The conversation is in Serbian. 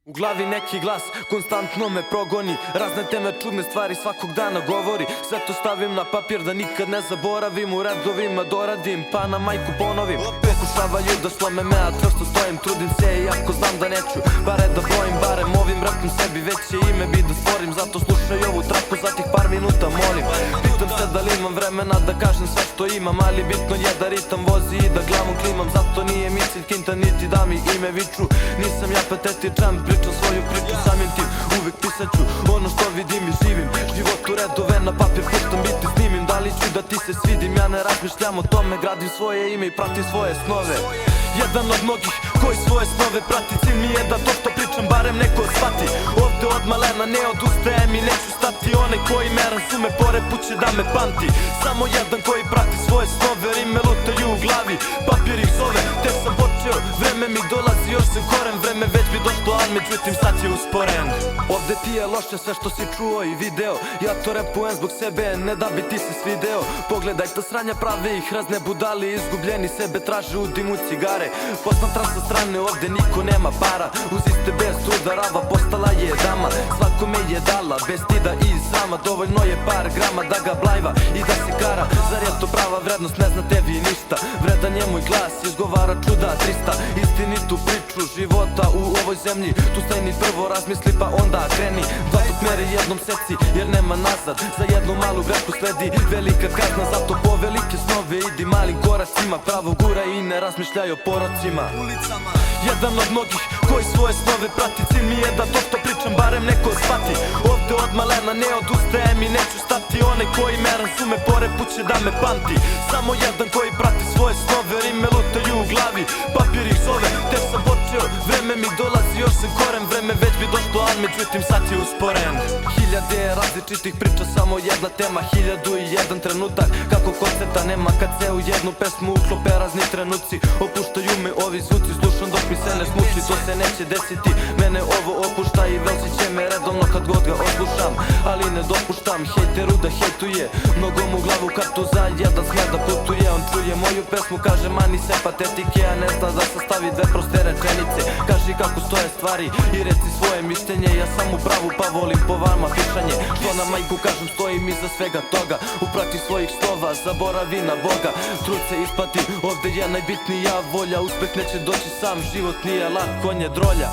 U glavi neki glas, konstantno me progoni. Razne teme, čudne stvari svakog dana govori. Sve to stavim na papir da nikad ne zaboravim. U redovima doradim, pa na majku ponovim. Pokušavaju da slome me, a čvrsto stojim. Trudim se iako znam da neću bare da brojim. Barem ovim rapom sebi veće ime bi da stvorim. Zato slušaj ovu traku, za tih par minuta molim. Pitam se da li imam vremena da kažem sve što imam, ali bitno je da ritam vozi i da glavom klimam. Zato nije mi cilj kinta niti da mi ime viču. Nisam ja patetičan, pričam svoju priču, samim tim uvek pisat ću ono što vidim i živim. Život u redove na papir puštam, biti snimim. Da li ću da ti se svidim, ja ne razmišljam o tome. Gradim svoje ime i pratim svoje snove. Jedan od mnogih koji svoje snove prati. Cilj mi je da to što pričam barem neko shvati. Ovde od malena ne odustajem i neću stati. One koji me razume pore put će da me pamti. Samo jedan koji prati svoje snove. Rime lutaju u glavi, papir ih zove. Te sam počeo, vreme mi dolazi, još sam koren. Vreme već bi došlo, al međutim sad je usporen. Ovde ti je loše sve što si čuo i video. Ja to repujem zbog sebe, ne da bi ti se svideo. Pogledaj ta sranja, prave ih razne budali. Izgubljeni sebe traže u dimu cigare. Posmatram sa strane, ovde niko nema para. Uz iste bez truda, rava postala je dama. Svakome je dala, bez stida i srama. Dovoljno je par grama da ga blajva i da se kara. Zar je to prava vrednost, ne znate vi ništa. Vredan je moj glas, izgovara čuda 300. Istinitu priču života u ovoj zemlji. Tu stani prvo, razmisli pa onda kreni. Dva put meri, jednom seci, jer nema nazad. Za jednu malu grešku sledi velika kazna. Zato po velike snove idi malim koracima. Pravo gura i ne razmišljaj o porocima. Jedan od mnogih koji svoje snove prati. Cilj mi je da to što pričam barem neko shvati. Ovde od malena ne odustajem i neću stati. One koji me razume pore put će da me pamti. Samo jedan koji prati svoje snove. Rime lutaju u glavi, papir ih zove. Te sam počeo, vreme mi dolazi, još sam koren. Vreme već bi došlo, al međutim sad je usporen. Hiljade različitih priča, samo jedna tema. 1001 trenutak, kako koncerta nema. Kad se u jednu pesmu uklope razni trenuci. Opuštaju me ovi zvuci, slušam dok mi se ne smuči. To se neće desiti, mene ovo opušta. I velci će me redovno kad god ga oslušam. Ali ne dopuštam hejteru da hejtuje. Mnogom u glavu kartu za jedan sme da putuje. On čuje moju pesmu, kaže mani se patetike. A ne zna da sastavi dve proste rečenice. Kaži kako stoje stvari i reci svoje mišljenje. Ja sam u pravu pa volim po vama pišanje. Što na majku kažem, stojim iza svega toga. Uprati svojih slova, zaboravi na Boga. Trud se isplati, ovde je najbitnija volja. Uspeh neće doći sam, život nije lak, on je drolja.